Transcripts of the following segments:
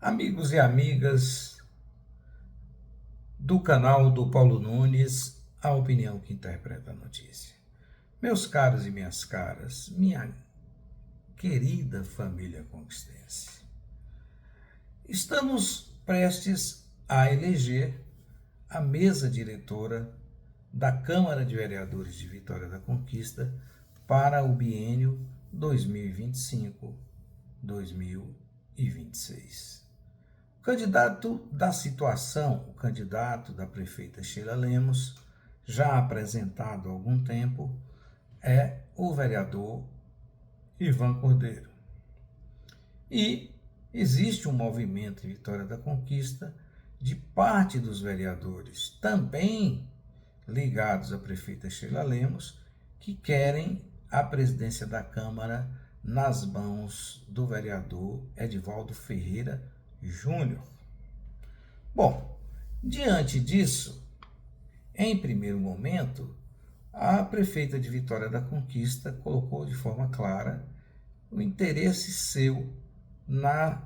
Amigos e amigas do canal do Paulo Nunes, a opinião que interpreta a notícia. Meus caros e minhas caras, minha querida família conquistense, estamos prestes a eleger a mesa diretora da Câmara de Vereadores de Vitória da Conquista para o biênio 2025-2026. O candidato da situação, o candidato da prefeita Sheila Lemos, já apresentado há algum tempo, é o vereador Ivan Cordeiro. E existe um movimento em Vitória da Conquista de parte dos vereadores, também ligados à prefeita Sheila Lemos, que querem a presidência da Câmara nas mãos do vereador Edivaldo Ferreira Júnior. Bom, diante disso, em primeiro momento, a prefeita de Vitória da Conquista colocou de forma clara o interesse seu da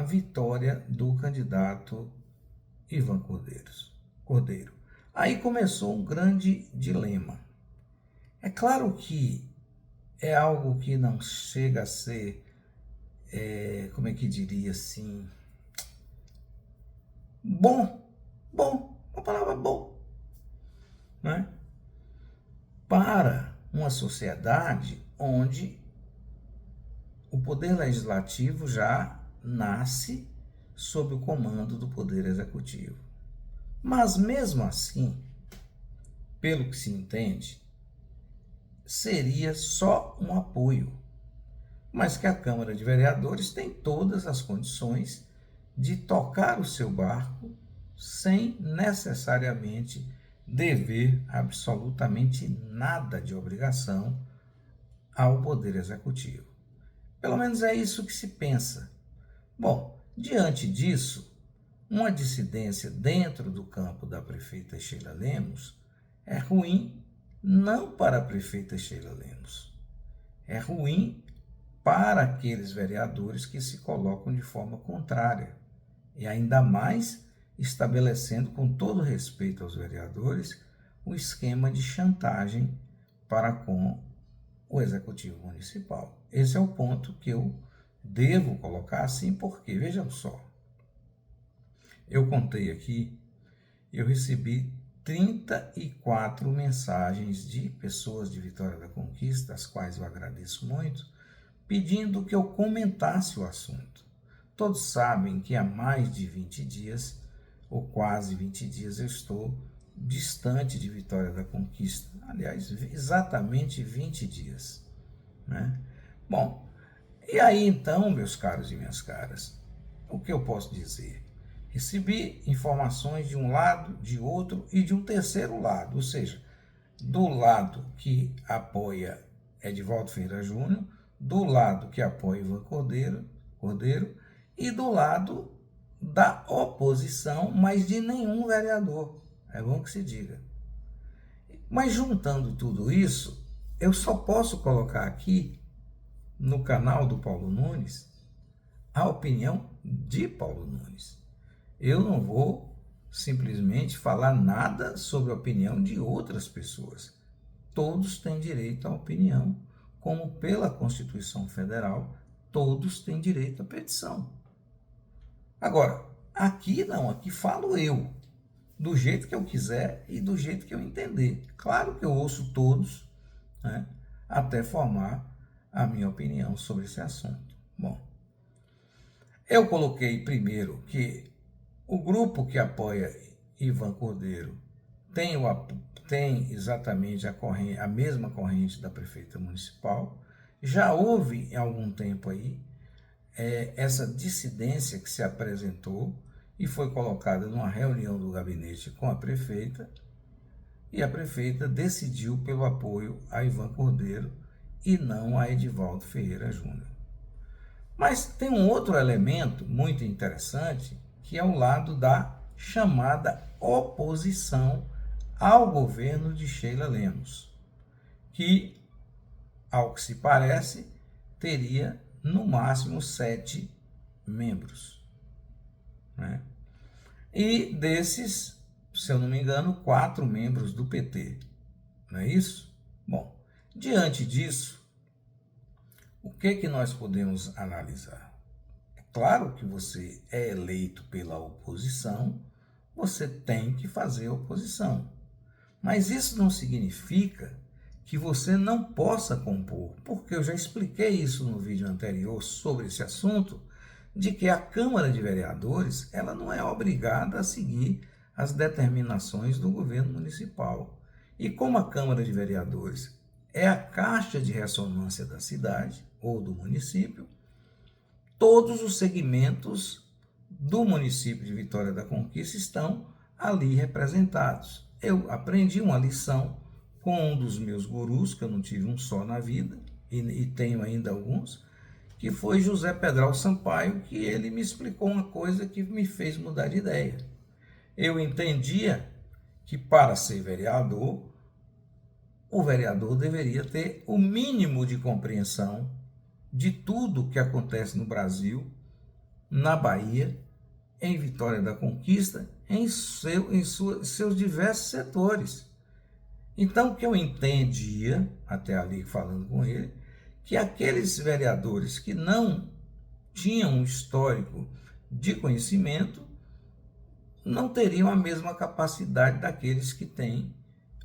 vitória do candidato Ivan Cordeiro. Aí começou um grande dilema. É claro que é algo que não chega a ser, como é que diria assim, bom, uma palavra bom, né? Para uma sociedade onde o poder legislativo já nasce sob o comando do poder executivo. Mas mesmo assim, pelo que se entende, seria só um apoio, mas que a Câmara de Vereadores tem todas as condições de tocar o seu barco sem necessariamente dever absolutamente nada de obrigação ao Poder Executivo. Pelo menos é isso que se pensa. Bom, diante disso, uma dissidência dentro do campo da prefeita Sheila Lemos é ruim não para a prefeita Sheila Lemos, é ruim para aqueles vereadores que se colocam de forma contrária, e ainda mais estabelecendo, com todo respeito aos vereadores, um esquema de chantagem para com o Executivo Municipal. Esse é o ponto que eu devo colocar assim, porque, vejam só, eu contei aqui, eu recebi 34 mensagens de pessoas de Vitória da Conquista, as quais eu agradeço muito, pedindo que eu comentasse o assunto. Todos sabem que há mais de 20 dias, ou quase 20 dias, eu estou distante de Vitória da Conquista. Aliás, exatamente 20 dias, né? Bom, e aí então, meus caros e minhas caras, o que eu posso dizer? Recebi informações de um lado, de outro e de um terceiro lado, ou seja, do lado que apoia Edivaldo Ferreira Júnior, do lado que apoia Ivan Cordeiro e do lado da oposição, mas de nenhum vereador. É bom que se diga. Mas juntando tudo isso, eu só posso colocar aqui no canal do Paulo Nunes a opinião de Paulo Nunes. Eu não vou simplesmente falar nada sobre a opinião de outras pessoas. Todos têm direito à opinião, como pela Constituição Federal, todos têm direito à petição. Agora, aqui não, aqui falo eu, do jeito que eu quiser e do jeito que eu entender. Claro que eu ouço todos, né, até formar a minha opinião sobre esse assunto. Bom, eu coloquei primeiro que o grupo que apoia Ivan Cordeiro tem exatamente a mesma corrente da prefeita municipal. Já houve há algum tempo aí essa dissidência que se apresentou e foi colocada numa reunião do gabinete com a prefeita, e a prefeita decidiu pelo apoio a Ivan Cordeiro e não a Edivaldo Ferreira Júnior. Mas tem um outro elemento muito interessante, que é o lado da chamada oposição ao governo de Sheila Lemos, que, ao que se parece, teria no máximo 7 membros, né? E desses, se eu não me engano, 4 membros do PT, não é isso? Bom, diante disso, o que nós podemos analisar? É claro que você é eleito pela oposição, você tem que fazer oposição. Mas isso não significa que você não possa compor, porque eu já expliquei isso no vídeo anterior sobre esse assunto, de que a Câmara de Vereadores ela não é obrigada a seguir as determinações do governo municipal. E como a Câmara de Vereadores é a caixa de ressonância da cidade ou do município, todos os segmentos do município de Vitória da Conquista estão ali representados. Eu aprendi uma lição com um dos meus gurus, que eu não tive um só na vida, e tenho ainda alguns, que foi José Pedral Sampaio, que ele me explicou uma coisa que me fez mudar de ideia. Eu entendia que para ser vereador, o vereador deveria ter o mínimo de compreensão de tudo que acontece no Brasil, na Bahia, em Vitória da Conquista, em seus diversos setores. Então, o que eu entendia, até ali falando com ele, que aqueles vereadores que não tinham um histórico de conhecimento não teriam a mesma capacidade daqueles que têm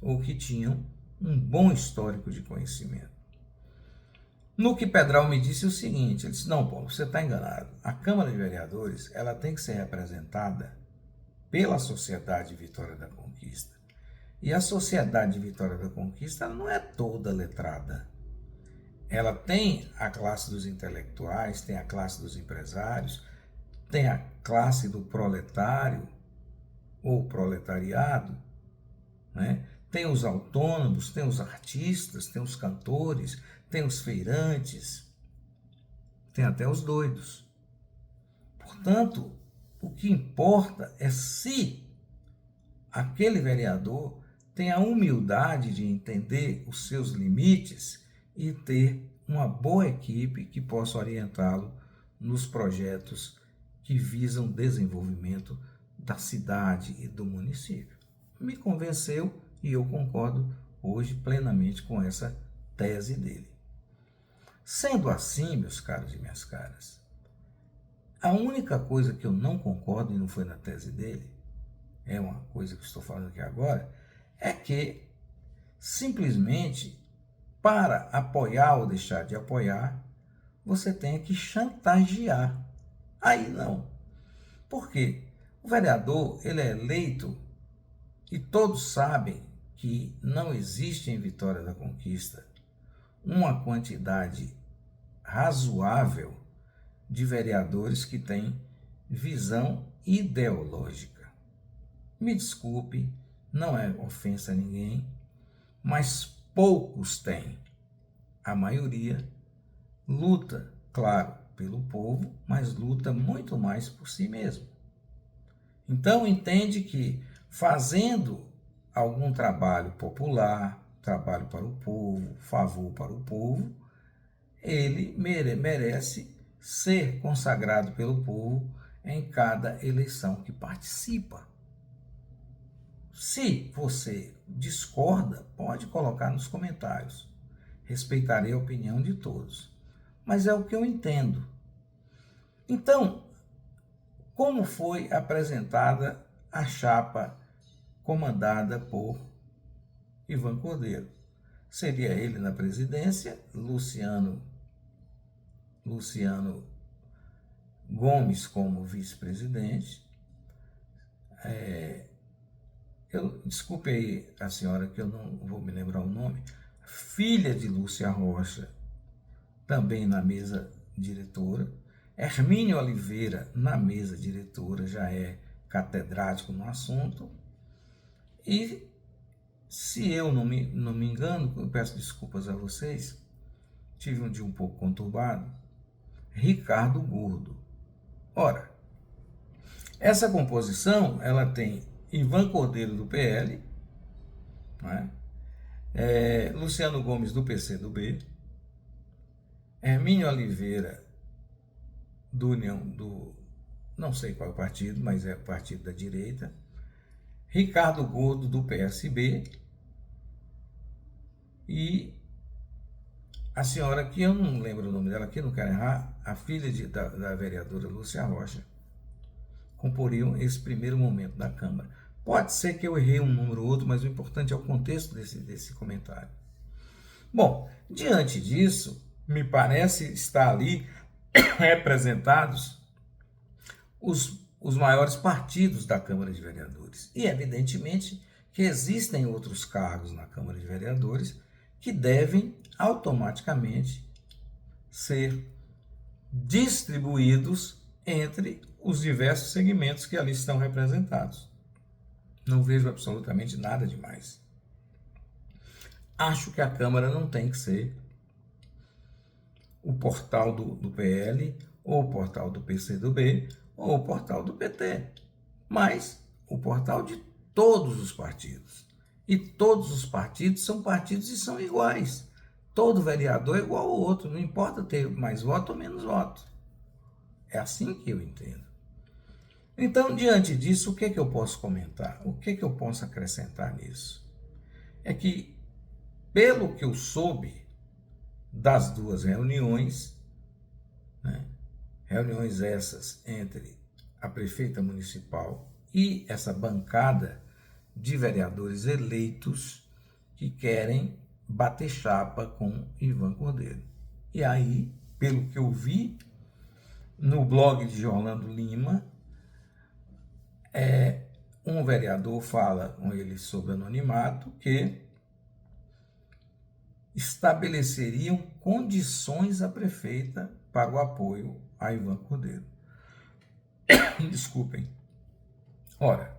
ou que tinham um bom histórico de conhecimento. No que Pedral me disse o seguinte, ele disse, não, Paulo, você está enganado. A Câmara de Vereadores ela tem que ser representada pela sociedade de Vitória da Conquista. E a sociedade de Vitória da Conquista ela não é toda letrada. Ela tem a classe dos intelectuais, tem a classe dos empresários, tem a classe do proletário ou proletariado, né? Tem os autônomos, tem os artistas, tem os cantores, tem os feirantes, tem até os doidos. Portanto, o que importa é se aquele vereador tem a humildade de entender os seus limites e ter uma boa equipe que possa orientá-lo nos projetos que visam o desenvolvimento da cidade e do município. Me convenceu e eu concordo hoje plenamente com essa tese dele. Sendo assim, meus caros e minhas caras, a única coisa que eu não concordo, e não foi na tese dele, é uma coisa que estou falando aqui agora, é que simplesmente para apoiar ou deixar de apoiar, você tem que chantagear. Aí não. Por quê? O vereador, ele é eleito e todos sabem que não existe em Vitória da Conquista uma quantidade razoável de vereadores que têm visão ideológica. Me desculpe, não é ofensa a ninguém, mas poucos têm. A maioria luta, claro, pelo povo, mas luta muito mais por si mesmo. Então entende que fazendo algum trabalho popular, trabalho para o povo, favor para o povo, ele merece ser consagrado pelo povo em cada eleição que participa. Se você discorda, pode colocar nos comentários. Respeitarei a opinião de todos. Mas é o que eu entendo. Então, como foi apresentada a chapa comandada por Ivan Cordeiro? Seria ele na presidência, Luciano Gomes como vice-presidente. Desculpe aí a senhora que eu não vou me lembrar o nome, filha de Lúcia Rocha, também na mesa diretora. Hermínio Oliveira na mesa diretora, já é catedrático no assunto. E, se eu não me engano, eu peço desculpas a vocês, tive um dia um pouco conturbado, Ricardo Gordo. Ora, essa composição, ela tem Ivan Cordeiro do PL, né? Luciano Gomes do PCdoB, Hermínio Oliveira do União não sei qual é o partido, mas é o partido da direita, Ricardo Gordo, do PSB, e a senhora, que eu não lembro o nome dela aqui, não quero errar, a filha da vereadora Lúcia Rocha, comporiam esse primeiro momento da Câmara. Pode ser que eu errei um número ou outro, mas o importante é o contexto desse comentário. Bom, diante disso, me parece estar ali representados os maiores partidos da Câmara de Vereadores. E, evidentemente, que existem outros cargos na Câmara de Vereadores que devem automaticamente ser distribuídos entre os diversos segmentos que ali estão representados. Não vejo absolutamente nada demais. Acho que a Câmara não tem que ser o portal do PL, ou o portal do PCdoB, ou o portal do PT, mas o portal de todos os partidos. E todos os partidos são partidos e são iguais. Todo vereador é igual ao outro, não importa ter mais voto ou menos voto. É assim que eu entendo. Então, diante disso, o que eu posso comentar? O que eu posso acrescentar nisso? É que, pelo que eu soube das duas reuniões, né, reuniões essas entre a prefeita municipal e essa bancada de vereadores eleitos que querem bater chapa com Ivan Cordeiro. E aí, pelo que eu vi no blog de Orlando Lima, um vereador fala com ele sob anonimato que estabeleceriam condições à prefeita para o apoio a Ivan Cordeiro. Desculpem. Ora,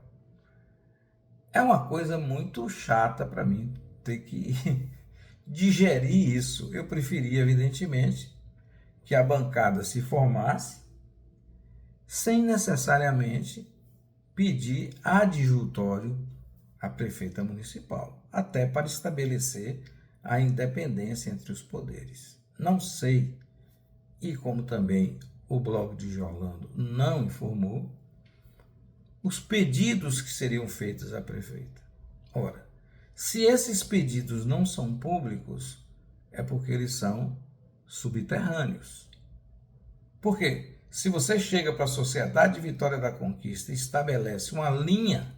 é uma coisa muito chata para mim ter que digerir isso. Eu preferia, evidentemente, que a bancada se formasse sem necessariamente pedir adjutório à prefeita municipal, até para estabelecer a independência entre os poderes. Não sei, e como também o blog de Orlando não informou, os pedidos que seriam feitos à prefeita. Ora, se esses pedidos não são públicos, é porque eles são subterrâneos. Por quê? Se você chega para a Sociedade de Vitória da Conquista e estabelece uma linha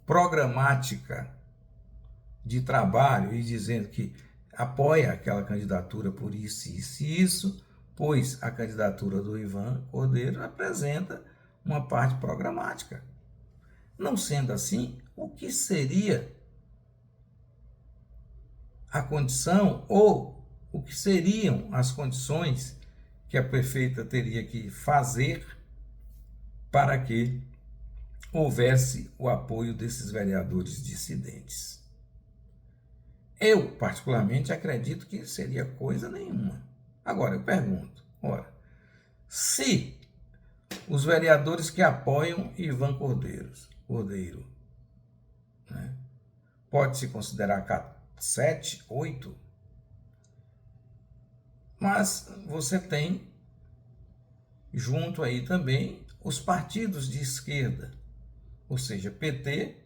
programática de trabalho e dizendo que apoia aquela candidatura por isso, isso e isso, pois a candidatura do Ivan Cordeiro apresenta uma parte programática. Não sendo assim, o que seria a condição ou o que seriam as condições que a prefeita teria que fazer para que houvesse o apoio desses vereadores dissidentes? Eu, particularmente, acredito que seria coisa nenhuma. Agora, eu pergunto, ora, se os vereadores que apoiam Ivan Cordeiro, né, pode-se considerar 7, 8, mas você tem junto aí também os partidos de esquerda, ou seja, PT,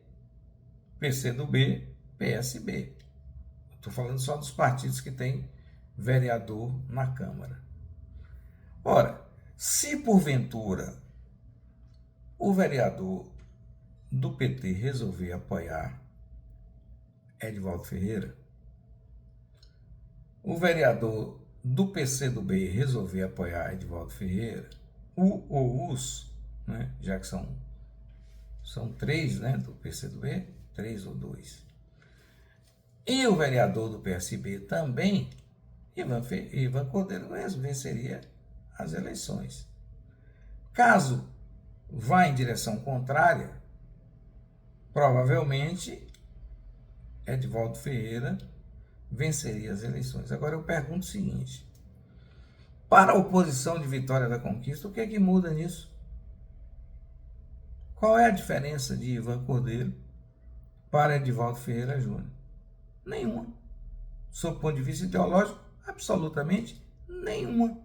PCdoB, PSB. Estou falando só dos partidos que têm vereador na Câmara. Ora, se porventura o vereador do PT resolver apoiar Edivaldo Ferreira, o vereador do PCdoB resolver apoiar Edivaldo Ferreira, o ou os, né, já que são 3, né, do PCdoB, 3 ou 2, e o vereador do PSB também, Ivan Cordeiro venceria as eleições. Caso vá em direção contrária, provavelmente Edivaldo Ferreira venceria as eleições. Agora eu pergunto o seguinte: para a oposição de Vitória da Conquista, o que é que muda nisso? Qual é a diferença de Ivan Cordeiro para Edivaldo Ferreira Júnior? Nenhuma. Sob o ponto de vista ideológico, absolutamente nenhuma.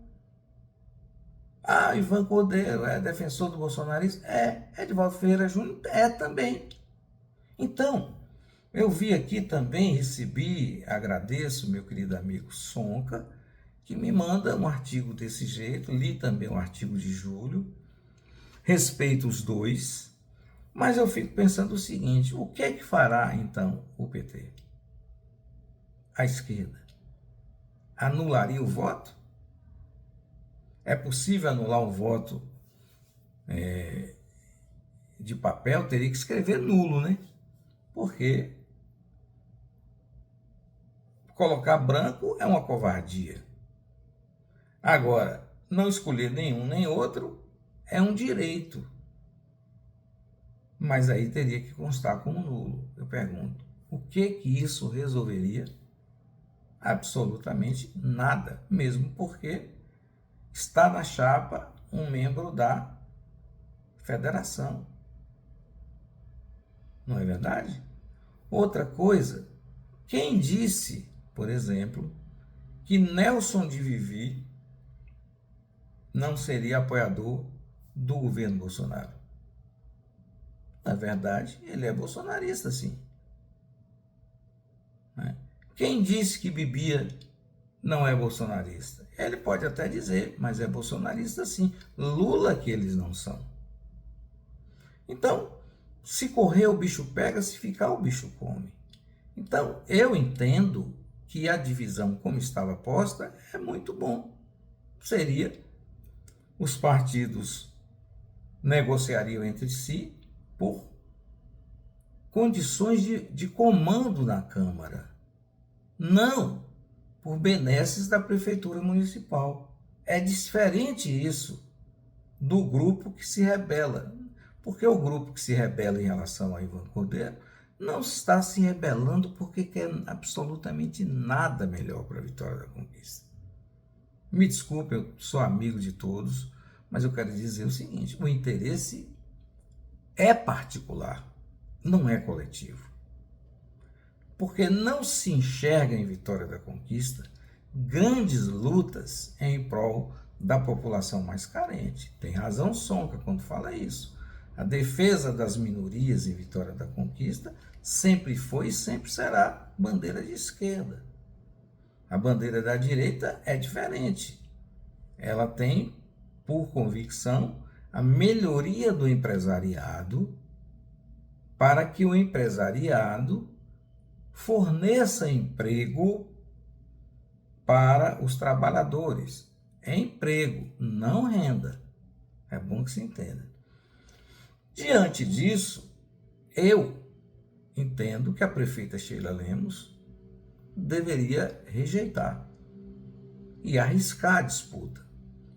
Ah, Ivan Cordeiro é defensor do bolsonarismo? É. Edivaldo Ferreira Júnior é também. Então, eu vi aqui também, recebi, agradeço meu querido amigo Sonca, que me manda um artigo desse jeito, li também um artigo de Júlio, respeito os dois, mas eu fico pensando o seguinte, o que é que fará então o PT? A esquerda anularia o voto? É possível anular um voto de papel? Teria que escrever nulo, né? Porque colocar branco é uma covardia. Agora, não escolher nenhum nem outro é um direito. Mas aí teria que constar como nulo. Eu pergunto, o que isso resolveria? Absolutamente nada, mesmo porque está na chapa um membro da federação. Não é verdade? Outra coisa, quem disse, por exemplo, que Nelson de Vivi não seria apoiador do governo Bolsonaro? Na verdade, ele é bolsonarista, sim. Quem disse que Bibia não é bolsonarista? Ele pode até dizer, mas é bolsonarista, sim. Lula que eles não são. Então, se correr o bicho pega, se ficar o bicho come. Então, eu entendo que a divisão como estava posta é muito bom. Seria, os partidos negociariam entre si por condições de comando na Câmara, não por benesses da Prefeitura Municipal. É diferente isso do grupo que se rebela, porque o grupo que se rebela em relação a Ivan Cordeiro não está se rebelando porque quer absolutamente nada melhor para a vitória da conquista. Me desculpe, eu sou amigo de todos, mas eu quero dizer o seguinte, o interesse é particular, não é coletivo. Porque não se enxerga em Vitória da Conquista grandes lutas em prol da população mais carente. Tem razão Sonca quando fala isso. A defesa das minorias em Vitória da Conquista sempre foi e sempre será bandeira de esquerda. A bandeira da direita é diferente. Ela tem, por convicção, a melhoria do empresariado para que o empresariado forneça emprego para os trabalhadores. É emprego, não renda. É bom que se entenda. Diante disso, eu entendo que a prefeita Sheila Lemos deveria rejeitar e arriscar a disputa.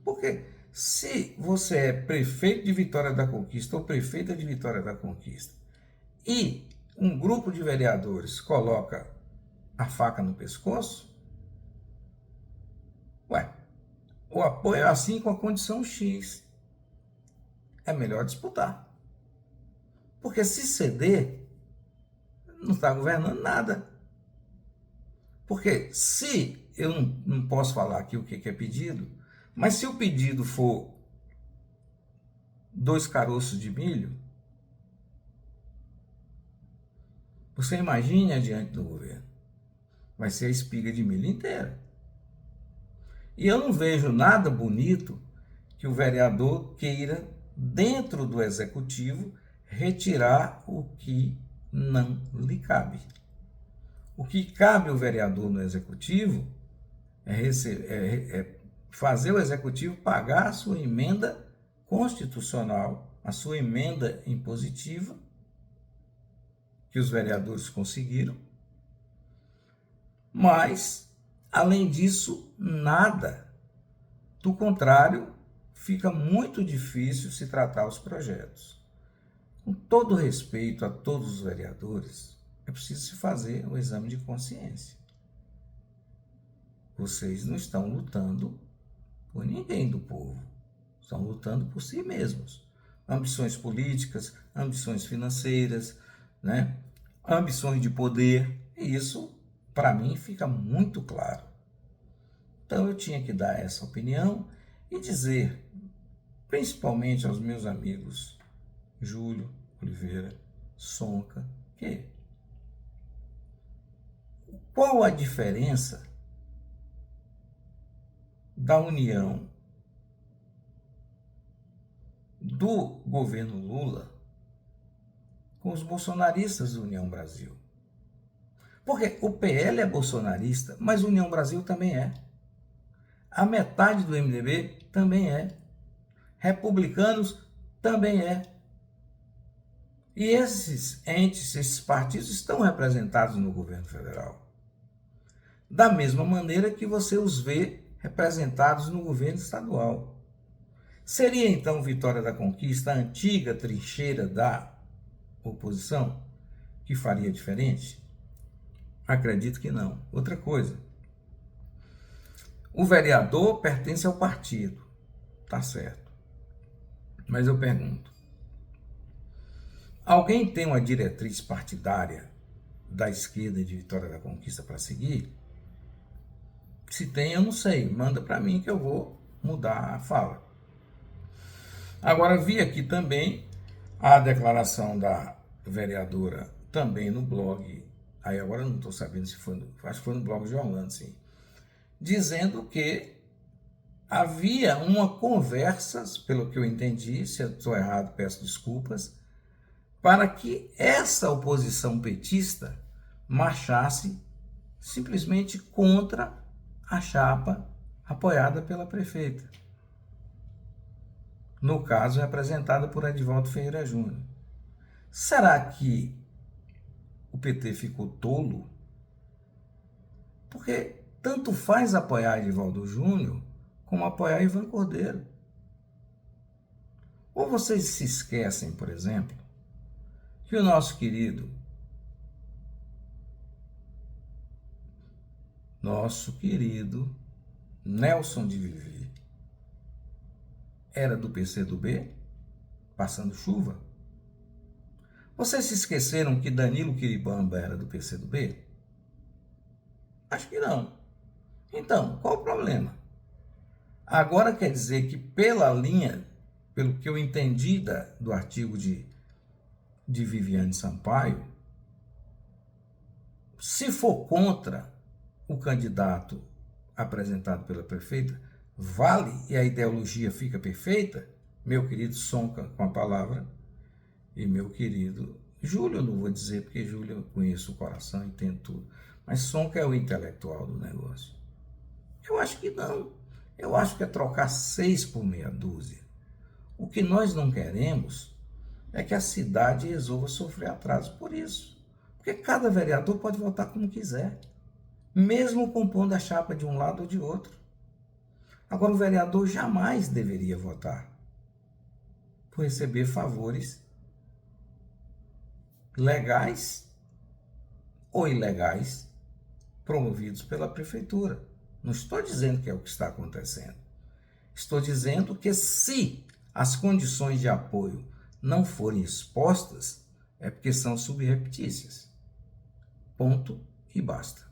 Porque se você é prefeito de Vitória da Conquista ou prefeita de Vitória da Conquista e um grupo de vereadores coloca a faca no pescoço, o apoio é assim com a condição X. É melhor disputar. Porque se ceder, não está governando nada. Porque se, eu não posso falar aqui o que é pedido, mas se o pedido for 2 caroços de milho, você imagine adiante do governo. Vai ser a espiga de milho inteira. E eu não vejo nada bonito que o vereador queira, dentro do executivo, retirar o que não lhe cabe. O que cabe ao vereador no executivo é fazer o executivo pagar a sua emenda constitucional, a sua emenda impositiva, que os vereadores conseguiram, mas, além disso, nada. Do contrário, fica muito difícil se tratar os projetos. Com todo respeito a todos os vereadores, é preciso se fazer um exame de consciência. Vocês não estão lutando por ninguém do povo, estão lutando por si mesmos. Ambições políticas, ambições financeiras, né? Ambições de poder, e isso, para mim, fica muito claro. Então, eu tinha que dar essa opinião e dizer principalmente aos meus amigos Júlio Oliveira, Sonca, que qual a diferença da união do governo Lula com os bolsonaristas do União Brasil? Porque o PL é bolsonarista, mas o União Brasil também é. A metade do MDB também é. Republicanos também é. E esses entes, esses partidos estão representados no governo federal. Da mesma maneira que você os vê representados no governo estadual. Seria então Vitória da Conquista a antiga trincheira da oposição que faria diferente? Acredito que não. Outra coisa, o vereador pertence ao partido, tá certo. Mas eu pergunto, alguém tem uma diretriz partidária da esquerda de Vitória da Conquista para seguir? Se tem, eu não sei. Manda para mim que eu vou mudar a fala. Agora, vi aqui também a declaração da vereadora, também no blog, aí agora eu não estou sabendo se foi, acho que foi no blog de Orlando, sim, dizendo que havia uma conversa, pelo que eu entendi, se eu estou errado, peço desculpas, para que essa oposição petista marchasse simplesmente contra a chapa apoiada pela prefeita. No caso, representada por Edivaldo Ferreira Júnior. Será que o PT ficou tolo? Porque tanto faz apoiar Edivaldo Júnior como apoiar Ivan Cordeiro. Ou vocês se esquecem, por exemplo, que o nosso querido Nelson de Vivi era do PCdoB, passando chuva? Vocês se esqueceram que Danilo Quiribamba era do PCdoB? Acho que não. Então, qual o problema? Agora quer dizer que pela linha, pelo que eu entendi do artigo de Viviane Sampaio, se for contra o candidato apresentado pela prefeita, vale e a ideologia fica perfeita? Meu querido Sonca com a palavra e meu querido Júlio, eu não vou dizer porque Júlio eu conheço o coração, entendo tudo, mas Sonca é o intelectual do negócio. Eu acho que não. Eu acho que é trocar 6 por meia dúzia. O que nós não queremos é que a cidade resolva sofrer atraso por isso. Porque cada vereador pode votar como quiser, mesmo compondo a chapa de um lado ou de outro. Agora, o vereador jamais deveria votar por receber favores legais ou ilegais promovidos pela prefeitura. Não estou dizendo que é o que está acontecendo. Estou dizendo que se as condições de apoio não forem expostas, é porque são subreptícias. Ponto e basta.